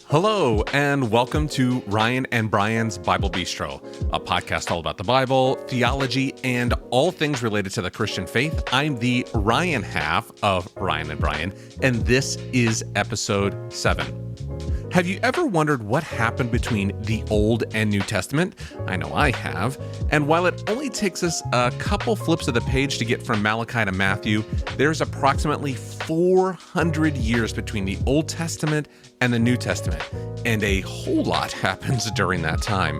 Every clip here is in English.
Hello, and welcome to Ryan and Brian's Bible Bistro, a podcast all about the Bible, theology, and all things related to the Christian faith. I'm the Ryan half of Ryan and Brian, and this is episode 7. Have you ever wondered what happened between the Old and New Testament? I know I have. And while it only takes us a couple flips of the page to get from Malachi to Matthew, there's approximately 400 years between the Old Testament and the New Testament. And a whole lot happens during that time.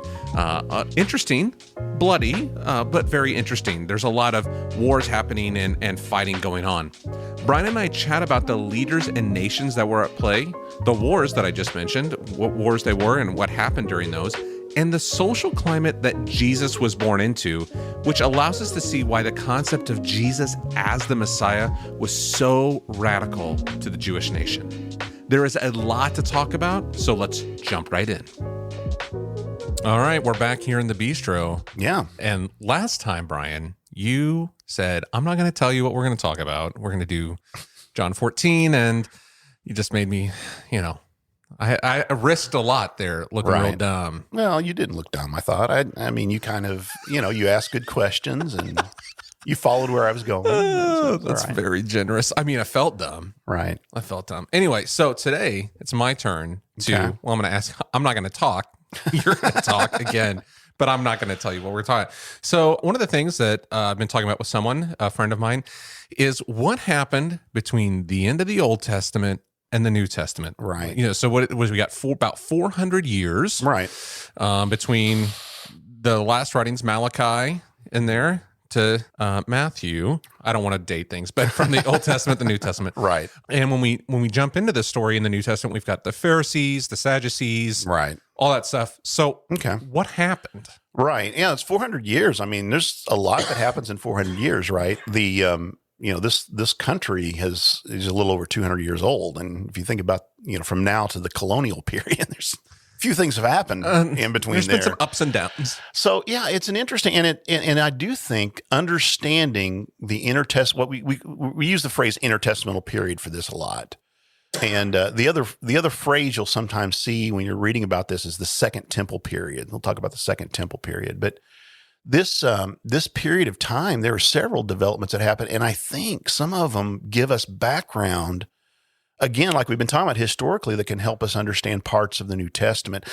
Interesting, bloody, but very interesting. There's a lot of wars happening and fighting going on. Brian and I chat about the leaders and nations that were at play, the wars that I just mentioned, what wars they were and what happened during those, and the social climate that Jesus was born into, which allows us to see why the concept of Jesus as the Messiah was so radical to the Jewish nation. There is a lot to talk about, so let's jump right in. All right, we're back here in the bistro. Yeah. And last time, Brian, you said, I'm not going to tell you what we're going to talk about. We're going to do John 14, and you just made me, I risked a lot there looking real dumb. Well, you didn't look dumb, I thought. I mean, you kind of, you asked good questions and you followed where I was going. That's right. Very generous. I mean, I felt dumb. Right. I felt dumb. Anyway, so today it's my turn to, Okay. I'm going to ask, I'm not going to talk. You're going to talk again, but I'm not going to tell you what we're talking. So one of the things that I've been talking about with someone, a friend of mine, is what happened between the end of the Old Testament and the New Testament. Right. So what it was, we got about 400 years Right. Between the last writings, Malachi in there, to Matthew. I don't want to date things, but from the Old Testament, the New Testament. Right. And when we jump into this story in the New Testament, we've got the Pharisees, the Sadducees, Right. all that stuff. So Okay. what happened? Right. Yeah, it's 400 years. I mean, there's a lot that happens in 400 years, right? The this country is a little over 200 years old, and if you think about from now to the colonial period, there's a few things have happened in between. There's been some ups and downs. So yeah, it's an interesting, and I do think understanding the what we use the phrase intertestamental period for this a lot. And the other phrase you'll sometimes see when you're reading about this is the Second Temple period. We'll talk about the Second Temple period, but this period of time, there are several developments that happen, and I think some of them give us background, again, like we've been talking about historically, that can help us understand parts of the New Testament.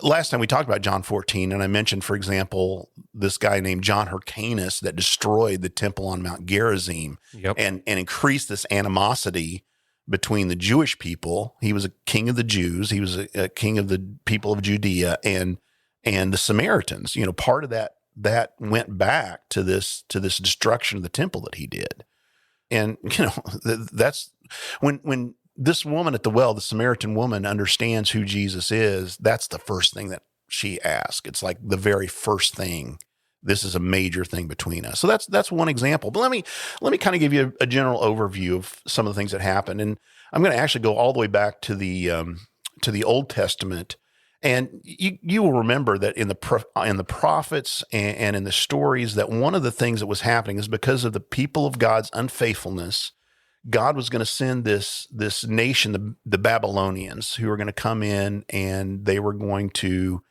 Last time we talked about John 14, and I mentioned, for example, this guy named John Hyrcanus that destroyed the temple on Mount Gerizim. Yep. and increased this animosity between the Jewish people. He was a king of the Jews. He was a king of the people of Judea and the Samaritans. Part of that went back to this destruction of the temple that he did. And, that's when this woman at the well, the Samaritan woman, understands who Jesus is, that's the first thing that she asks. It's like the very first thing. This is a major thing between us. So that's one example. But let me kind of give you a general overview of some of the things that happened. And I'm going to actually go all the way back to the Old Testament. And you will remember that in the prophets and in the stories, that one of the things that was happening is because of the people of God's unfaithfulness, God was going to send this nation, the Babylonians, who were going to come in, and they were going to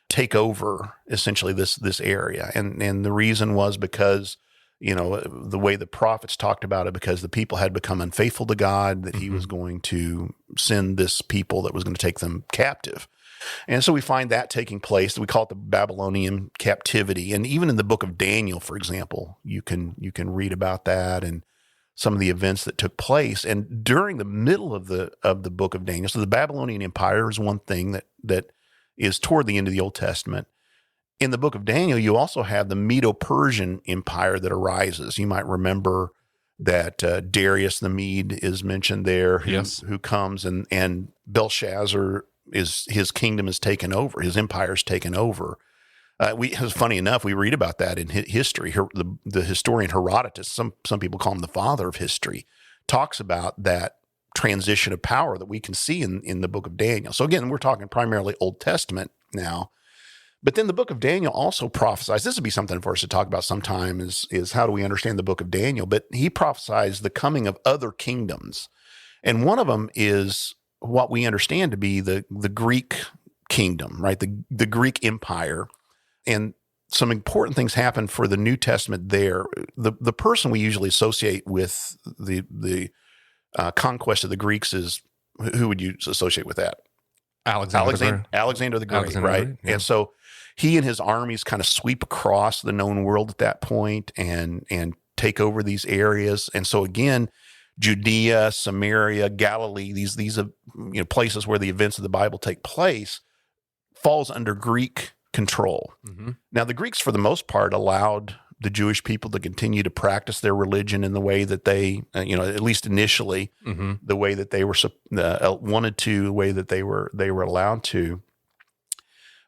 take over essentially this area. And the reason was because, the way the prophets talked about it, because the people had become unfaithful to God, that he was going to send this people that was going to take them captive. And so we find that taking place. We call it the Babylonian captivity. And even in the book of Daniel, for example, you can read about that and some of the events that took place. And during the middle of the book of Daniel, so the Babylonian Empire is one thing that is toward the end of the Old Testament. In the book of Daniel, you also have the Medo-Persian Empire that arises. You might remember that Darius the Mede is mentioned there, who comes, and Belshazzar, his kingdom is taken over, his empire is taken over. It's funny enough, we read about that in history. The historian Herodotus, some people call him the father of history, talks about that transition of power that we can see in the book of Daniel. So again, we're talking primarily Old Testament now. But then the book of Daniel also prophesies, this would be something for us to talk about sometime, is how do we understand the book of Daniel? But he prophesies the coming of other kingdoms. And one of them is what we understand to be the Greek kingdom, right? The Greek Empire. And some important things happen for the New Testament there. The person we usually associate with the conquest of the Greeks is, who would you associate with that? Alexander the Great, Alexander the right? Great, yeah. And so he and his armies kind of sweep across the known world at that point and take over these areas. And so again, Judea, Samaria, Galilee, these are places where the events of the Bible take place, falls under Greek control. Mm-hmm. Now, the Greeks, for the most part, allowed the Jewish people to continue to practice their religion in the way that they, at least initially, Mm-hmm. the way that they were wanted to, the way that they were allowed to.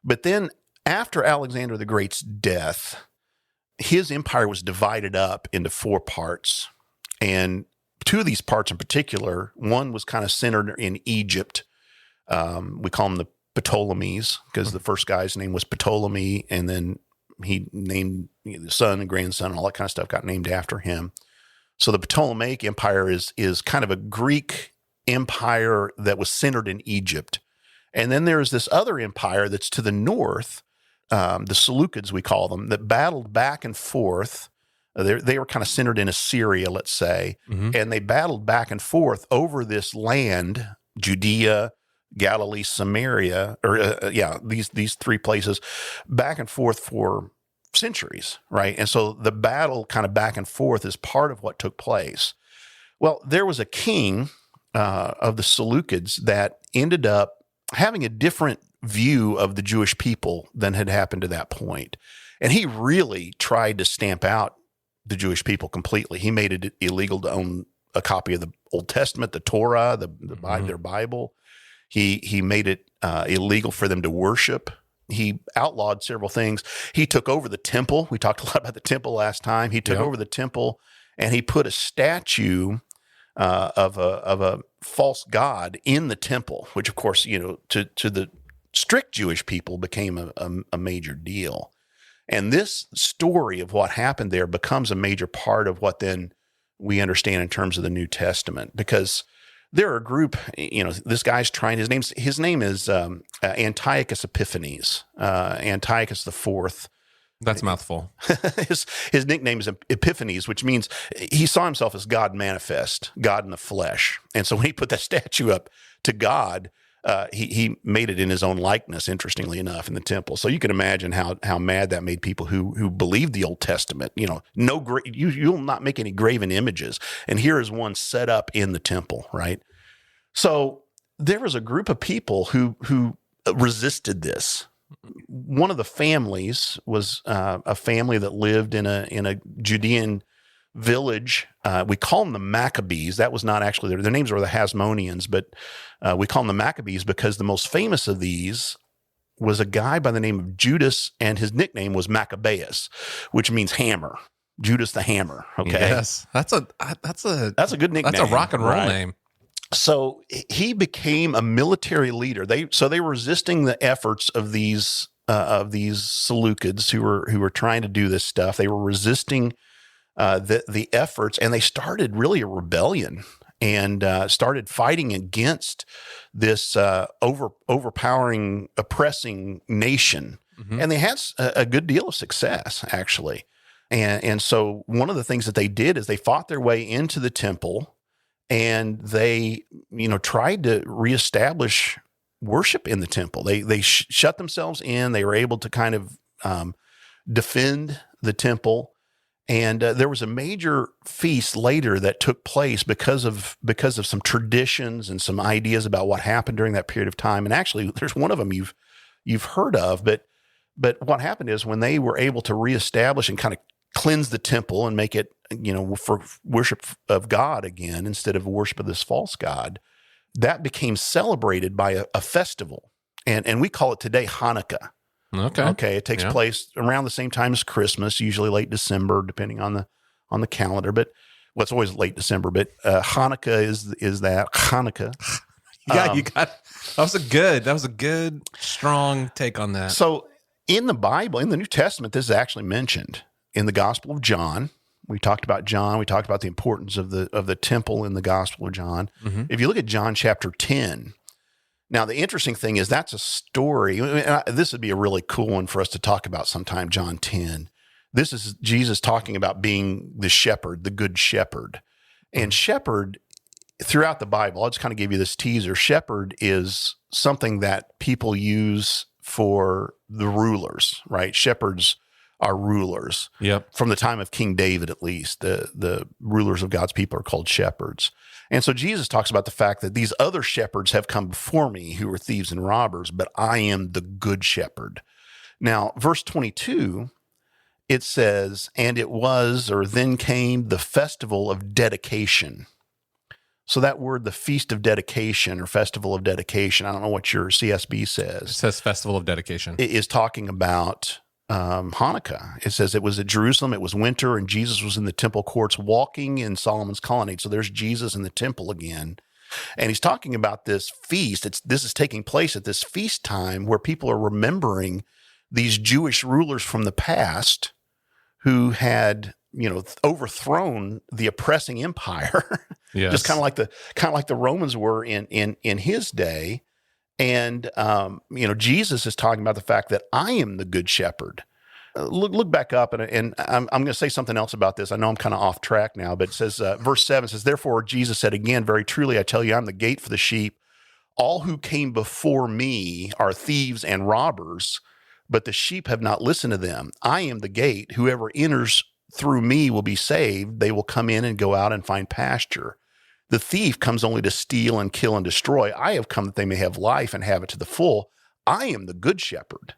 But then, after Alexander the Great's death, his empire was divided up into 4 parts, and 2 of these parts in particular, one was kind of centered in Egypt. We call them the Ptolemies, because the first guy's name was Ptolemy, and then he named the son and grandson, all that kind of stuff got named after him. So the Ptolemaic Empire is kind of a Greek empire that was centered in Egypt. And then there's this other empire that's to the north, the Seleucids, we call them, that battled back and forth. They were kind of centered in Assyria, let's say, Mm-hmm. and they battled back and forth over this land, Judea, Galilee, Samaria, these 3 places, back and forth for centuries, right? And so the battle kind of back and forth is part of what took place. Well, there was a king of the Seleucids that ended up having a different view of the Jewish people than had happened to that point. And he really tried to stamp out the Jewish people completely. He made it illegal to own a copy of the Old Testament, the Torah, Mm-hmm. their Bible. He made it illegal for them to worship. He outlawed several things. He took over the temple. We talked a lot about the temple last time. He took Yep. over the temple, and he put a statue of a false god in the temple, which, of course, to the strict Jewish people became a major deal. And this story of what happened there becomes a major part of what then we understand in terms of the New Testament, because there are a group, this guy's trying, his name is Antiochus Epiphanes, Antiochus the Fourth. That's a mouthful. His nickname is Epiphanes, which means he saw himself as God manifest, God in the flesh. And so when he put that statue up to God, he made it in his own likeness, interestingly enough, in the temple. So you can imagine how mad that made people who believed the Old Testament. You'll not make any graven images, and here is one set up in the temple, right? So there was a group of people who resisted this. One of the families was a family that lived in a Judean village. We call them the Maccabees. That was not actually their names were the Hasmoneans, but we call them the Maccabees because the most famous of these was a guy by the name of Judas, and his nickname was Maccabeus, which means hammer. Judas the Hammer. Okay, Yes, that's a good nickname. That's a rock and roll right? name. So he became a military leader. They were resisting the efforts of these Seleucids who were trying to do this stuff. They were resisting the efforts, and they started really a rebellion and started fighting against this overpowering, oppressing nation. Mm-hmm. And they had a good deal of success, actually. And so one of the things that they did is they fought their way into the temple, and they, tried to reestablish worship in the temple. They shut themselves in. They were able to kind of defend the temple. And there was a major feast later that took place because of some traditions and some ideas about what happened during that period of time. And actually, there's one of them you've heard of. But what happened is when they were able to reestablish and kind of cleanse the temple and make it, for worship of God again instead of worship of this false god, that became celebrated by a festival, and we call it today Hanukkah. Okay. It takes place around the same time as Christmas, usually late December, depending on the calendar. But it's always late December. But Hanukkah is that Hanukkah. Yeah, that was a good strong take on that. So in the Bible, in the New Testament, this is actually mentioned in the Gospel of John. We talked about John. We talked about the importance of the temple in the Gospel of John. Mm-hmm. If you look at John chapter 10, now the interesting thing is that's a story. This would be a really cool one for us to talk about sometime, John 10. This is Jesus talking about being the shepherd, the good shepherd. And shepherd, throughout the Bible, I'll just kind of give you this teaser. Shepherd is something that people use for the rulers, right? Shepherds are rulers. Yep. From the time of King David, at least, the rulers of God's people are called shepherds. And so Jesus talks about the fact that these other shepherds have come before me who were thieves and robbers, but I am the good shepherd. Now, verse 22, it says, and it was, or then came the festival of dedication. So that word, the feast of dedication or festival of dedication, I don't know what your CSB says. It says festival of dedication. It is talking about Hanukkah. It says it was at Jerusalem, it was winter, and Jesus was in the temple courts walking in Solomon's colonnade. So there's Jesus in the temple again. And he's talking about this feast. This is taking place at this feast time where people are remembering these Jewish rulers from the past who had, overthrown the oppressing empire. Yes. Just kind of like the Romans were in his day. And, Jesus is talking about the fact that I am the good shepherd. Look back up, and I'm going to say something else about this. I know I'm kind of off track now, but it says, verse 7 says, therefore Jesus said again, very truly, I tell you, I'm the gate for the sheep. All who came before me are thieves and robbers, but the sheep have not listened to them. I am the gate. Whoever enters through me will be saved. They will come in and go out and find pasture. The thief comes only to steal and kill and destroy. I have come that they may have life and have it to the full. I am the good shepherd.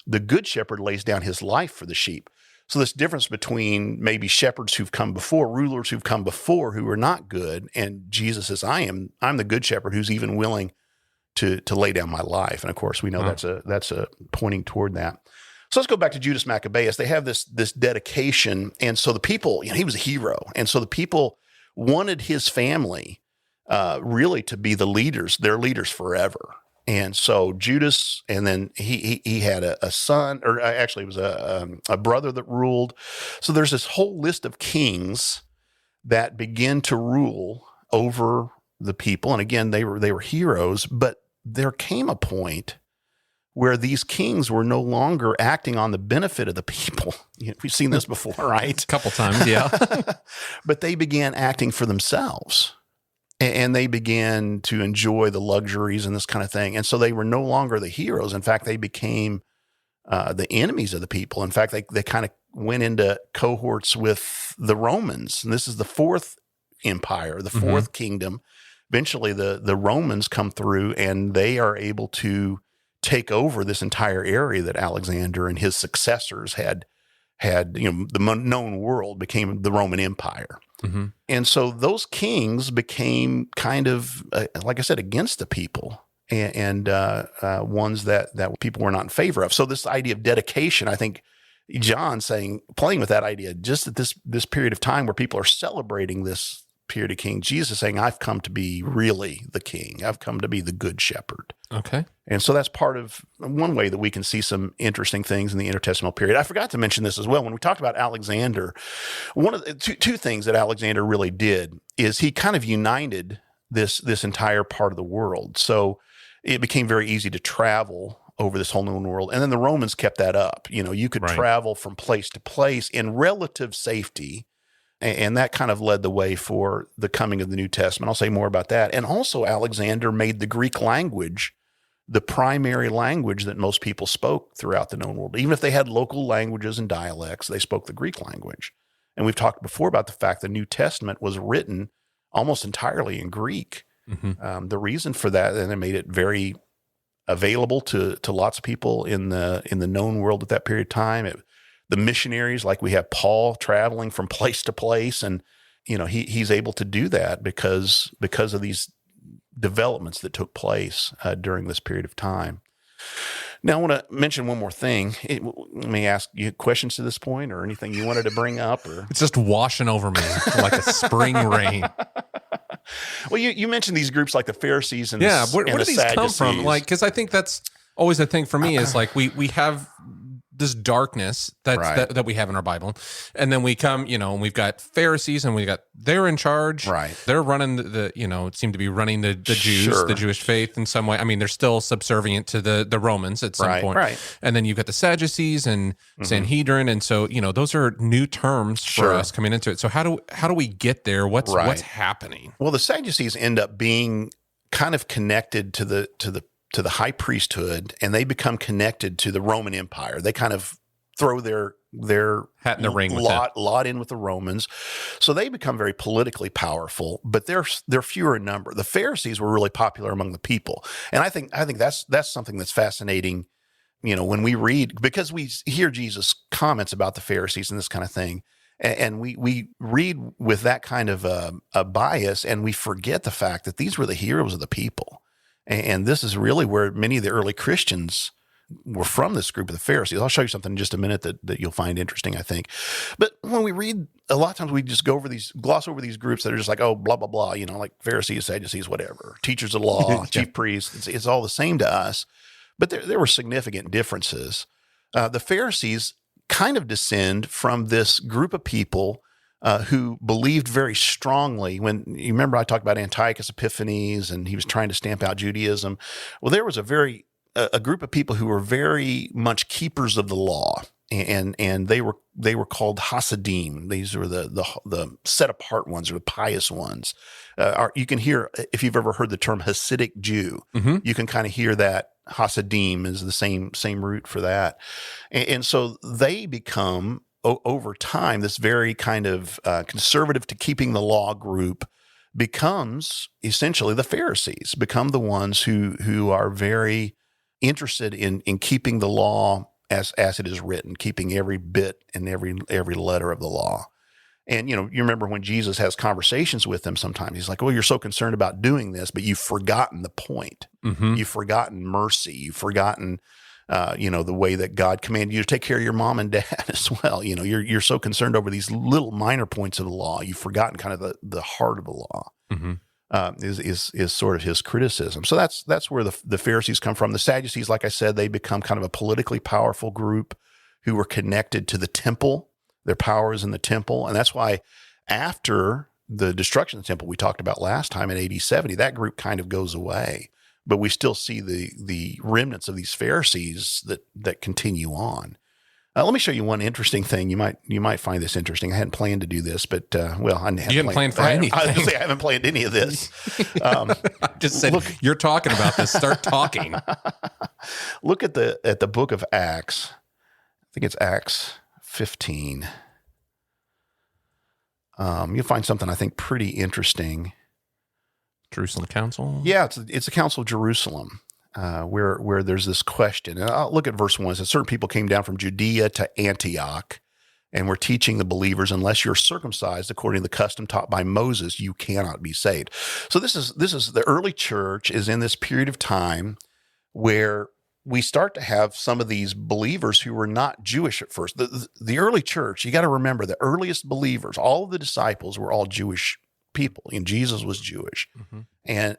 The good shepherd lays down his life for the sheep. So this difference between maybe shepherds who've come before, rulers who've come before who are not good, and Jesus says, I'm the good shepherd who's even willing to lay down my life. And of course, we know that's a pointing toward that. So let's go back to Judas Maccabeus. They have this dedication, and so the people, he was a hero, and so the people wanted his family really to be the leaders, their leaders forever. And so Judas, and then he had a son, or actually it was a brother that ruled. So there's this whole list of kings that begin to rule over the people. And again, they were heroes, but there came a point where these kings were no longer acting on the benefit of the people. We've seen this before, right? A couple times, yeah. But they began acting for themselves, and they began to enjoy the luxuries and this kind of thing. And so they were no longer the heroes. In fact, they became the enemies of the people. In fact, they kind of went into cohorts with the Romans. And this is the fourth empire, the fourth kingdom. Eventually, the Romans come through, and they are able to take over this entire area that Alexander and his successors had, the known world became the Roman Empire. Mm-hmm. And so those kings became kind of, like I said, against the people and ones that people were not in favor of. So this idea of dedication, I think John playing with that idea, just at this period of time where people are celebrating this period of king, Jesus is saying, I've come to be really the king. I've come to be the good shepherd. Okay. And so that's part of one way that we can see some interesting things in the intertestamental period. I forgot to mention this as well. When we talked about Alexander, one of the two things that Alexander really did is he kind of united this entire part of the world. So it became very easy to travel over this whole known world. And then the Romans kept that up. You could travel from place to place in relative safety. And that kind of led the way for the coming of the New Testament. I'll say more about that. And also, Alexander made the Greek language the primary language that most people spoke throughout the known world. Even if they had local languages and dialects, they spoke the Greek language. And we've talked before about the fact the New Testament was written almost entirely in Greek. Mm-hmm. The reason for that, and it made it very available to lots of people in the known world at that period of time. The missionaries, like we have Paul traveling from place to place, and he's able to do that because of these developments that took place during this period of time. Now, I want to mention one more thing. Let me ask you questions to this point, or anything you wanted to bring up, or it's just washing over me like a spring rain. Well, you mentioned these groups like the Pharisees and where and do the these Sadducees come from? Because I think that's always a thing for me is like we have this darkness that we have in our Bible. And then we come, and we've got Pharisees, and they're in charge. Right. They're running it seem to be running the Jews, Sure. the Jewish faith in some way. I mean, they're still subservient to the Romans at some point. Right. And then you've got the Sadducees and Sanhedrin. And so, those are new terms for us coming into it. So how do we get there? What's happening? Well, the Sadducees end up being kind of connected to the high priesthood, and they become connected to the Roman Empire. They kind of throw their hat in the ring, lot in with the Romans, so they become very politically powerful. But they're fewer in number. The Pharisees were really popular among the people, and I think that's something that's fascinating. When we read, because we hear Jesus' comments about the Pharisees and this kind of thing, and we read with that kind of a bias, and we forget the fact that these were the heroes of the people. And this is really where many of the early Christians were from, this group of the Pharisees. I'll show you something in just a minute that you'll find interesting, I think. But when we read, a lot of times we just gloss over these groups that are just like, oh, blah, blah, blah, like Pharisees, Sadducees, whatever, teachers of law, chief priests. It's all the same to us. But there were significant differences. The Pharisees kind of descend from this group of people who believed very strongly. When you remember, I talked about Antiochus Epiphanes, and he was trying to stamp out Judaism. Well, there was a group of people who were very much keepers of the law, and they were called Hasidim. These were the set apart ones, or the pious ones. You can hear, if you've ever heard the term Hasidic Jew, you can kind of hear that. Hasidim is the same root for that, and so they become, over time, this very kind of conservative to keeping the law group becomes essentially the Pharisees, become the ones who are very interested in keeping the law as it is written, keeping every bit and every letter of the law. And, you remember when Jesus has conversations with them, sometimes he's like, well, you're so concerned about doing this, but you've forgotten the point. You've forgotten mercy. You've forgotten the way that God commanded you to take care of your mom and dad as well. You're so concerned over these little minor points of the law. You've forgotten kind of the heart of the law. Is sort of his criticism. So that's where the Pharisees come from. The Sadducees, like I said, they become kind of a politically powerful group who were connected to the temple. Their power is in the temple. And that's why after the destruction of the temple we talked about last time in AD 70, that group kind of goes away. But we still see the remnants of these Pharisees that continue on. Let me show you one interesting thing. You might find this interesting. I hadn't planned to do this, but I hadn't planned for anything. I was going to say I haven't planned any of this. I just said, look, you're talking about this. Start talking. Look at the book of Acts. I think it's Acts 15. You'll find something I think pretty interesting. Jerusalem Council? Yeah, it's a Council of Jerusalem, where there's this question. And I'll look at verse 1. It says, certain people came down from Judea to Antioch and were teaching the believers, unless you're circumcised according to the custom taught by Moses, you cannot be saved. So this is the early church is in this period of time where we start to have some of these believers who were not Jewish at first. The early church, you got to remember, the earliest believers, all of the disciples were all Jewish people, and Jesus was Jewish. And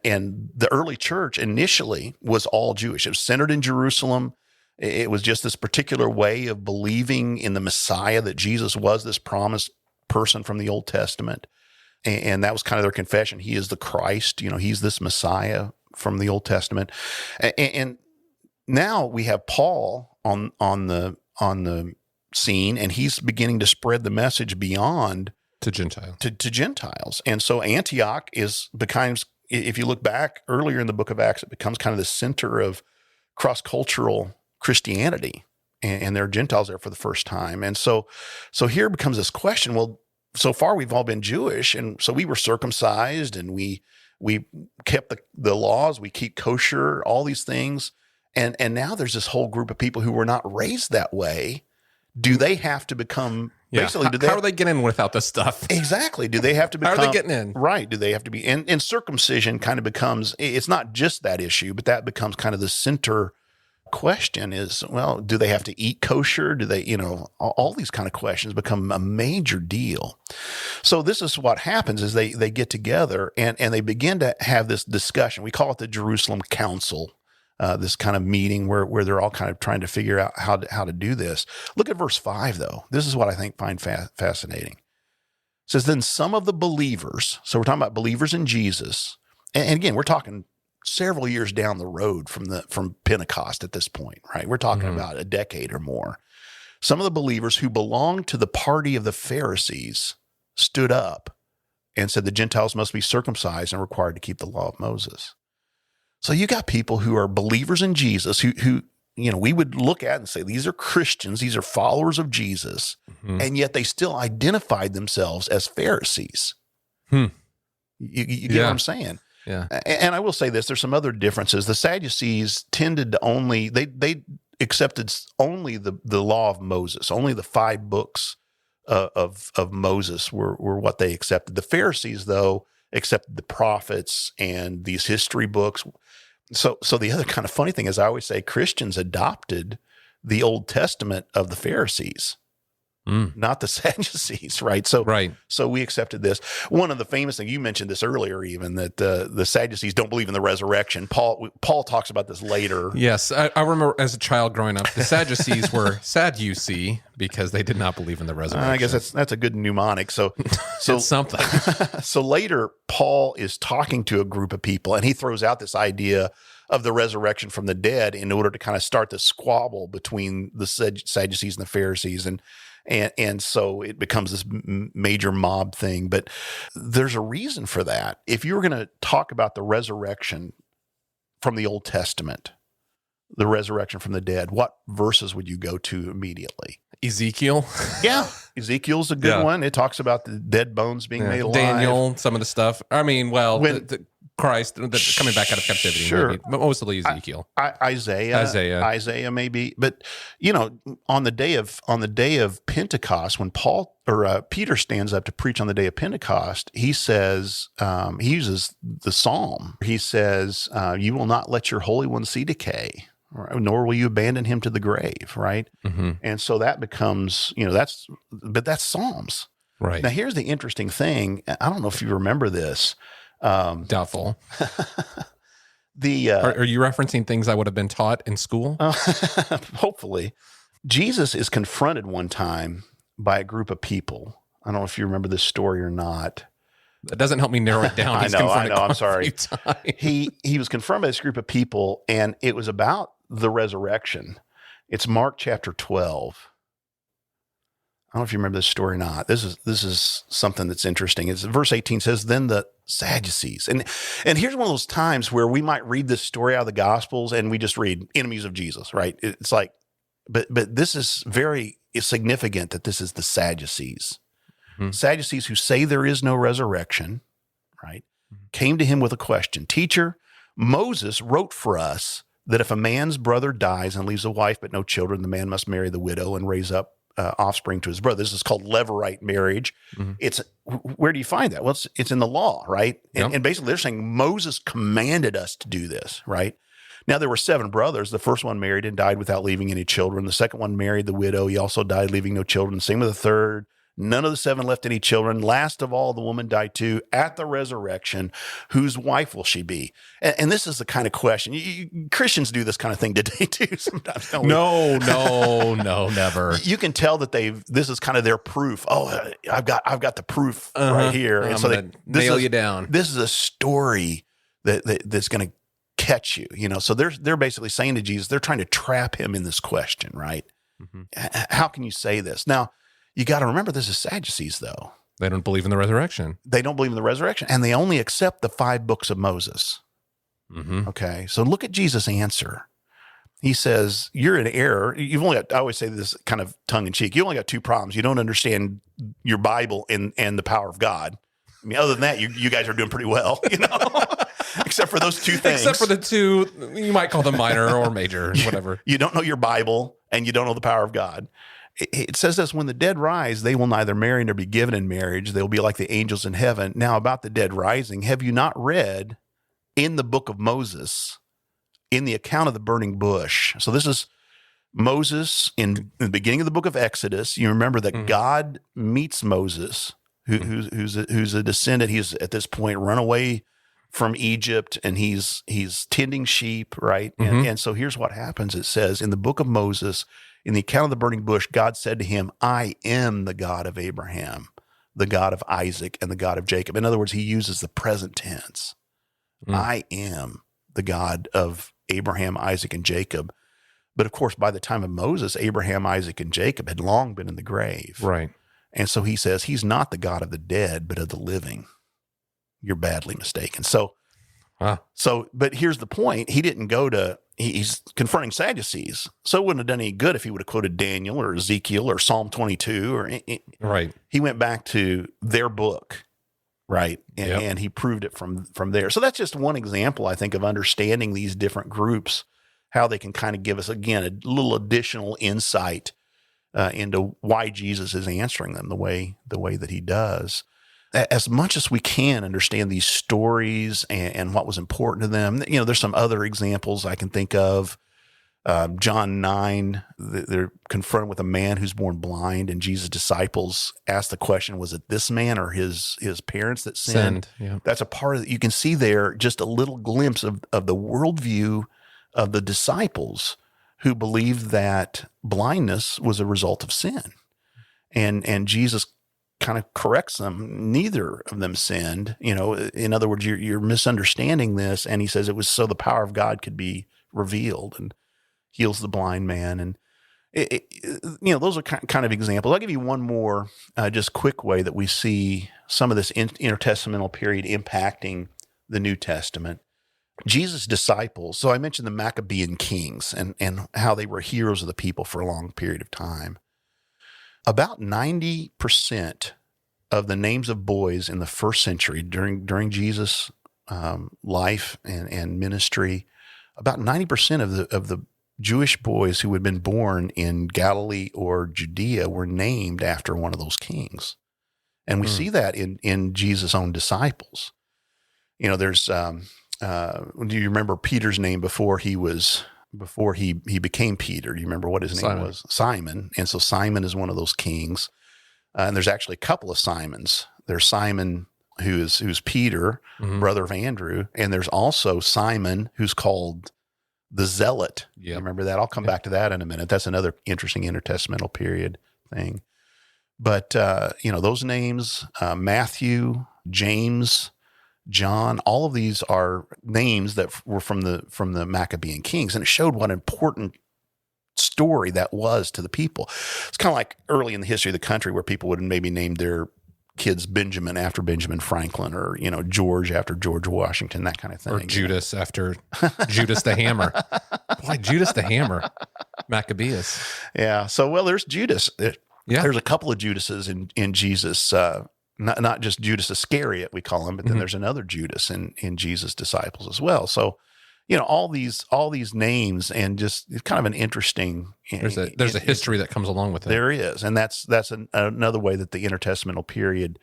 the early church initially was all Jewish. It was centered in Jerusalem. It was just this particular way of believing in the Messiah, that Jesus was this promised person from the Old Testament. And that was kind of their confession. He is the Christ, he's this Messiah from the Old Testament. And now we have Paul on the scene, and he's beginning to spread the message beyond to Gentiles. To Gentiles. And so Antioch becomes, if you look back earlier in the book of Acts, it becomes kind of the center of cross-cultural Christianity, and there are Gentiles there for the first time. And so here becomes this question, well, so far we've all been Jewish, and so we were circumcised, and we kept the laws, we keep kosher, all these things. And now there's this whole group of people who were not raised that way. Do they have to become basically? How are they getting in without this stuff? Exactly. Do they have to become? How are they getting in? Right. Do they have to be? And circumcision kind of becomes. It's not just that issue, but that becomes kind of the center question. Is, well, do they have to eat kosher? Do they? All these kind of questions become a major deal. So this is what happens: is they get together and they begin to have this discussion. We call it the Jerusalem Council. this kind of meeting where they're all kind of trying to figure out how to do this. Look at verse 5, though. This is what I find fascinating. It says, then some of the believers, so we're talking about believers in Jesus, and again, we're talking several years down the road from Pentecost at this point, right? We're talking about a decade or more. Some of the believers who belonged to the party of the Pharisees stood up and said the Gentiles must be circumcised and required to keep the law of Moses. So you got people who are believers in Jesus who we would look at and say, these are Christians, these are followers of Jesus, and yet they still identified themselves as Pharisees. You get what I'm saying? Yeah. And I will say this, there's some other differences. The Sadducees tended to only, they accepted only the law of Moses, only the 5 books of Moses were what they accepted. The Pharisees, though, accepted the prophets and these history books. So the other kind of funny thing is, I always say Christians adopted the Old Testament of the Pharisees, not the Sadducees, right? So we accepted this. One of the famous things, you mentioned this earlier, even that the Sadducees don't believe in the resurrection. Paul talks about this later. Yes, I remember as a child growing up, the Sadducees were Sadducee because they did not believe in the resurrection. I guess that's a good mnemonic. So it's something. So later, Paul is talking to a group of people, and he throws out this idea of the resurrection from the dead in order to kind of start the squabble between the Sadducees and the Pharisees, and so it becomes this major mob thing. But there's a reason for that. If you were going to talk about the resurrection from the Old Testament, the resurrection from the dead, what verses would you go to immediately? Ezekiel. Yeah, Ezekiel's a good one. It talks about the dead bones being made alive. Daniel, some of the stuff. I mean, well, the Christ coming back out of captivity, sure. Maybe, but mostly Ezekiel. Isaiah maybe. But on the day of Pentecost, when Peter stands up to preach on the day of Pentecost, he says, he uses the Psalm. He says, "You will not let your Holy One see decay, nor will you abandon him to the grave." Right, and so that becomes that's Psalms. Right. Now here's the interesting thing. I don't know if you remember this. Doubtful. Are you referencing things I would have been taught in school? Hopefully. Jesus is confronted one time by a group of people. I don't know if you remember this story or not. That doesn't help me narrow it down. I know. I'm sorry. Times. He was confronted by this group of people, and it was about the resurrection. It's Mark chapter 12. I don't know if you remember this story or not. This is something that's interesting. It's verse 18 says, then the Sadducees. And here's one of those times where we might read this story out of the Gospels and we just read enemies of Jesus, right? It's like, but this is very significant that this is the Sadducees. Sadducees who say there is no resurrection, right? Came to him with a question. Teacher, Moses wrote for us that if a man's brother dies and leaves a wife but no children, the man must marry the widow and raise up offspring to his brother. This is called levirate marriage. It's where do you find that? Well, it's in the law, right? And basically they're saying Moses commanded us to do this, right? Now there were 7 brothers. The first one married and died without leaving any children. The second one married the widow. He also died leaving no children. Same with the third. None of the 7 left any children. Last of all, the woman died too. At the resurrection, whose wife will she be? And this is the kind of question. Christians do this kind of thing today too sometimes, don't we? No, never. You can tell that this is kind of their proof. Oh, I've got the proof right here. And so nail you down. This is a story that's going to catch you. So they're basically saying to Jesus, they're trying to trap him in this question, right? How can you say this? Now, you got to remember this is Sadducees, though. They don't believe in the resurrection. They don't believe in the resurrection, and they only accept the 5 books of Moses. Okay, so look at Jesus' answer. He says, you're in error. You've only got, I always say this kind of tongue-in-cheek, you only got 2 problems. You don't understand your Bible and the power of God. I mean, other than that, you guys are doing pretty well, except for those 2 things. Except for the 2, you might call them minor or major, whatever. You don't know your Bible, and you don't know the power of God. It says this, when the dead rise, they will neither marry nor be given in marriage. They'll be like the angels in heaven. Now, about the dead rising, have you not read in the book of Moses, in the account of the burning bush? So this is Moses in the beginning of the book of Exodus. You remember that God meets Moses, who's a descendant. He's at this point run away from Egypt, and he's tending sheep, right? And so here's what happens. It says in the book of Moses, in the account of the burning bush, God said to him, I am the God of Abraham, the God of Isaac, and the God of Jacob. In other words, he uses the present tense. I am the God of Abraham, Isaac, and Jacob. But of course, by the time of Moses, Abraham, Isaac, and Jacob had long been in the grave. Right. And so he says, he's not the God of the dead, but of the living. You're badly mistaken. So, but here's the point. He didn't go to, he's confronting Sadducees. So it wouldn't have done any good if he would have quoted Daniel or Ezekiel or Psalm 22 right. He went back to their book, right? And he proved it from there. So that's just one example, I think, of understanding these different groups, how they can kind of give us, again, a little additional insight into why Jesus is answering them the way that he does. As much as we can understand these stories and what was important to them, there's some other examples I can think of. John 9, they're confronted with a man who's born blind, and Jesus' disciples ask the question, was it this man or his parents that sinned? Yeah. That's a part of it. You can see there just a little glimpse of the worldview of the disciples who believed that blindness was a result of sin. And Jesus kind of corrects them. Neither of them sinned. In other words, you're misunderstanding this. And he says it was so the power of God could be revealed, and heals the blind man. And those are kind of examples. I'll give you one more just quick way that we see some of this intertestamental period impacting the New Testament. Jesus' disciples, so I mentioned the Maccabean kings and how they were heroes of the people for a long period of time. About 90% of the names of boys in the first century during Jesus' life and ministry, about 90% of the Jewish boys who had been born in Galilee or Judea were named after one of those kings. And we see that in Jesus' own disciples. There's, do you remember Peter's name before he became Peter? Do you remember what his name was? Simon. And so Simon is one of those kings. And there's actually a couple of Simons. There's Simon who's Peter, brother of Andrew. And there's also Simon who's called the Zealot. Yep. Remember that? I'll come back to that in a minute. That's another interesting intertestamental period thing. But, those names, Matthew, James, John, all of these are names that were from the Maccabean kings. And it showed what an important story that was to the people. It's kind of like early in the history of the country where people would maybe name their kids Benjamin after Benjamin Franklin, or, George after George Washington, that kind of thing. Or Judas after Judas the Hammer. Why Judas the Hammer? Maccabees. Yeah. So, there's Judas. There's a couple of Judases in Jesus, not just Judas Iscariot, we call him, but then there's another Judas in Jesus' disciples as well. So, all these names, and just it's kind of an interesting. There's a history that comes along with it. There is, and that's another way that the intertestamental period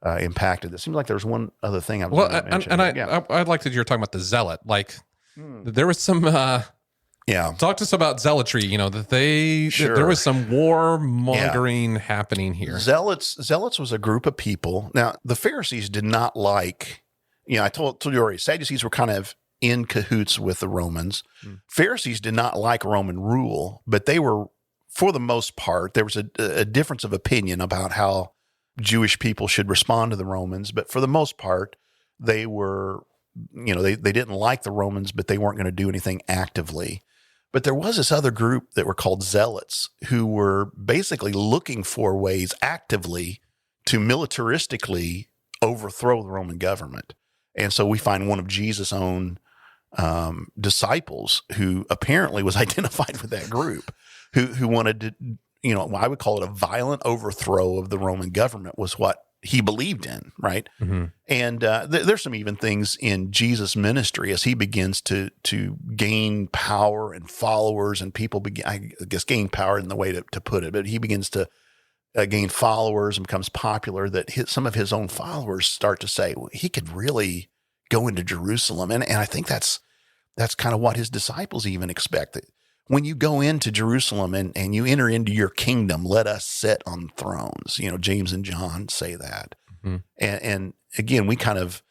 impacted. It seems like there's one other thing I was going to mention. I liked that you were talking about the zealot. Like there was some. Talk to us about zealotry. That there was some warmongering happening here. Zealots was a group of people. Now the Pharisees did not like. I told you already. Sadducees were kind of in cahoots with the Romans. Pharisees did not like Roman rule, but they were, for the most part, there was a difference of opinion about how Jewish people should respond to the Romans. But for the most part, they were, they didn't like the Romans, but they weren't going to do anything actively. But there was this other group that were called Zealots, who were basically looking for ways actively to militaristically overthrow the Roman government. And so we find one of Jesus' own disciples who apparently was identified with that group, who wanted to, I would call it a violent overthrow of the Roman government was what he believed in, right? And there's some even things in Jesus' ministry as he begins to gain power and followers, and people gain power in the way to put it, but he begins to gain followers and becomes popular, that some of his own followers start to say, well, he could really go into Jerusalem. And I think that's kind of what his disciples even expected. When you go into Jerusalem and you enter into your kingdom, let us sit on thrones. James and John say that. And again, we kind of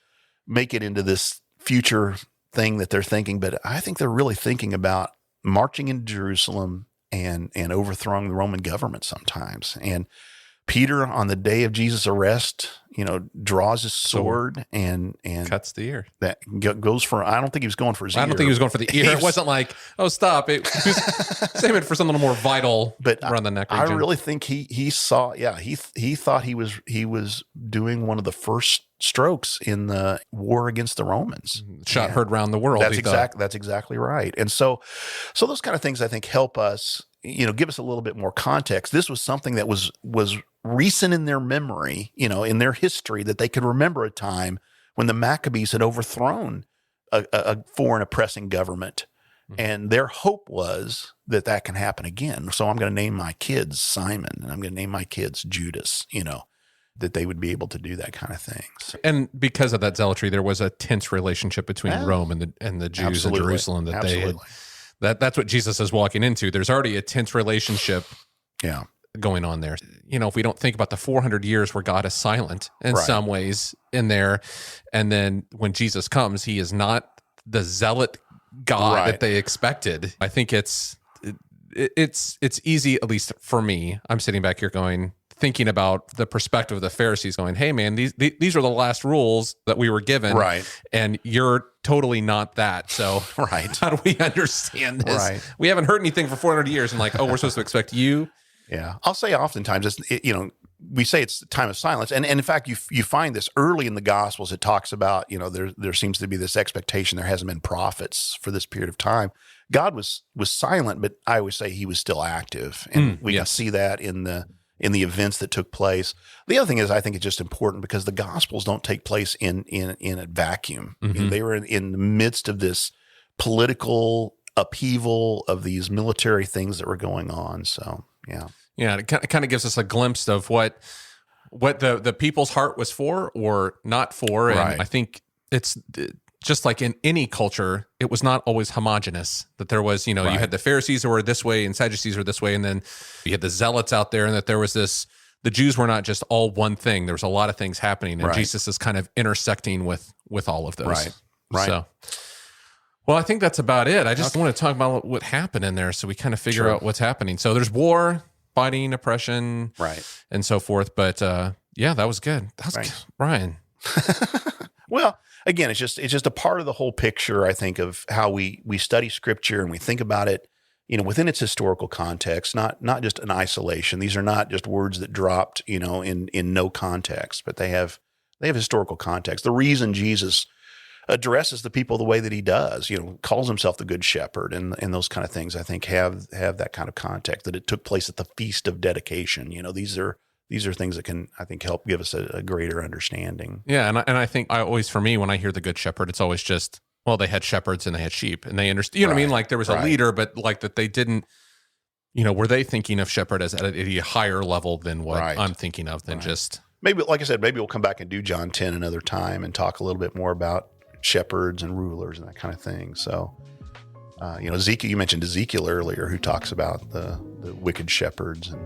make it into this future thing that they're thinking, but I think they're really thinking about marching into Jerusalem and overthrowing the Roman government sometimes. And Peter, on the day of Jesus' arrest, draws his sword and cuts the ear. That goes for, I don't think he was going for his ear. I don't think he was going for the ear. It wasn't like, oh, stop. It was save it for something a little more vital around the neck region. I really think he saw, he thought he was doing one of the first strokes in the war against the Romans. Shot heard round the world. That's exactly right. And so those kind of things I think help us, give us a little bit more context. This was something that was recent in their memory, in their history, that they could remember a time when the Maccabees had overthrown a foreign oppressing government. Mm-hmm. And their hope was that can happen again. So I'm going to name my kids Simon, and I'm going to name my kids Judas, that they would be able to do that kind of thing. So. And because of that zealotry, there was a tense relationship between Rome and the Jews in Jerusalem that's what Jesus is walking into. There's already a tense relationship going on there. If we don't think about the 400 years where God is silent in some ways in there, and then when Jesus comes, he is not the zealot God that they expected. I think it's easy, at least for me. I'm sitting back here thinking about the perspective of the Pharisees going, hey man, these are the last rules that we were given. Right. And you're totally not that. So how do we understand this? Right. We haven't heard anything for 400 years. And we're supposed to expect you. Yeah. I'll say oftentimes we say it's a time of silence. And in fact, you find this early in the Gospels. It talks about, there seems to be this expectation. There hasn't been prophets for this period of time. God was silent, but I always say he was still active. And we can see that in the events that took place. The other thing is, I think it's just important because the Gospels don't take place in a vacuum. Mm-hmm. They were in the midst of this political upheaval of these military things that were going on. So, yeah. Yeah, it kind of gives us a glimpse of what the people's heart was for or not for. And I think it's just like in any culture, it was not always homogenous. That there was, you had the Pharisees who were this way and Sadducees were this way, and then you had the Zealots out there, and that there was the Jews were not just all one thing. There was a lot of things happening, and Jesus is kind of intersecting with all of those. Right. So, well, I think that's about it. I just want to talk about what happened in there so we kind of figure out what's happening. So there's war, fighting, oppression, and so forth. But that was good. That was good. Ryan. Well, again, it's just a part of the whole picture, I think, of how we study Scripture and we think about it, within its historical context, not just in isolation. These are not just words that dropped, in no context, but they have historical context. The reason Jesus addresses the people the way that he does, calls himself the Good Shepherd, and those kind of things, I think, have that kind of context, that it took place at the Feast of Dedication. These are things that can, I think, help give us a greater understanding. Yeah, and I think for me, when I hear the Good Shepherd, it's always just, well, they had shepherds and they had sheep, and they understand. You know what I mean? Like there was a leader, but like that they didn't. Were they thinking of shepherd as at a higher level than what I'm thinking of than just maybe? Like I said, maybe we'll come back and do John 10 another time and talk a little bit more about shepherds and rulers and that kind of thing. So, Ezekiel. You mentioned Ezekiel earlier, who talks about the wicked shepherds and.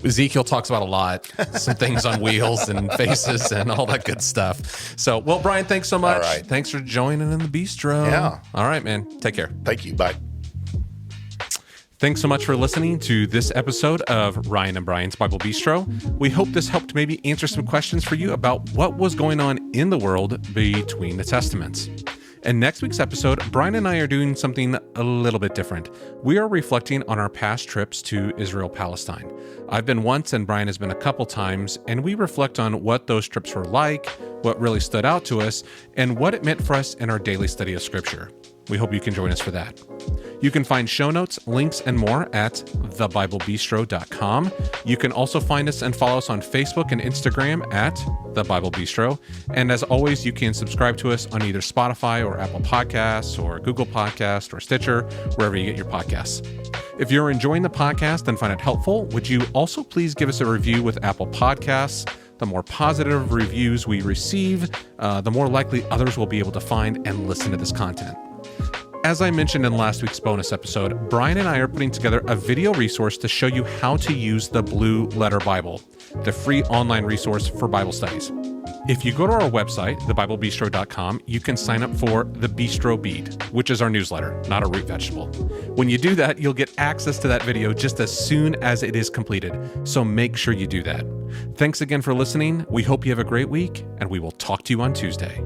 Ezekiel talks about a lot, some things on wheels and faces and all that good stuff. So, well, Brian, thanks so much. All right. Thanks for joining in the bistro. Yeah. All right, man. Take care. Thank you. Bye. Thanks so much for listening to this episode of Ryan and Brian's Bible Bistro. We hope this helped maybe answer some questions for you about what was going on in the world between the Testaments. In next week's episode, Brian and I are doing something a little bit different. We are reflecting on our past trips to Israel-Palestine. I've been once and Brian has been a couple times, and we reflect on what those trips were like, what really stood out to us, and what it meant for us in our daily study of Scripture. We hope you can join us for that. You can find show notes, links, and more at thebiblebistro.com. You can also find us and follow us on Facebook and Instagram at The Bible Bistro. And as always, you can subscribe to us on either Spotify or Apple Podcasts or Google Podcasts or Stitcher, wherever you get your podcasts. If you're enjoying the podcast and find it helpful, would you also please give us a review with Apple Podcasts? The more positive reviews we receive, the more likely others will be able to find and listen to this content. As I mentioned in last week's bonus episode, Brian and I are putting together a video resource to show you how to use the Blue Letter Bible, the free online resource for Bible studies. If you go to our website, thebiblebistro.com, you can sign up for the Bistro Beat, which is our newsletter, not a root vegetable. When you do that, you'll get access to that video just as soon as it is completed. So make sure you do that. Thanks again for listening. We hope you have a great week, and we will talk to you on Tuesday.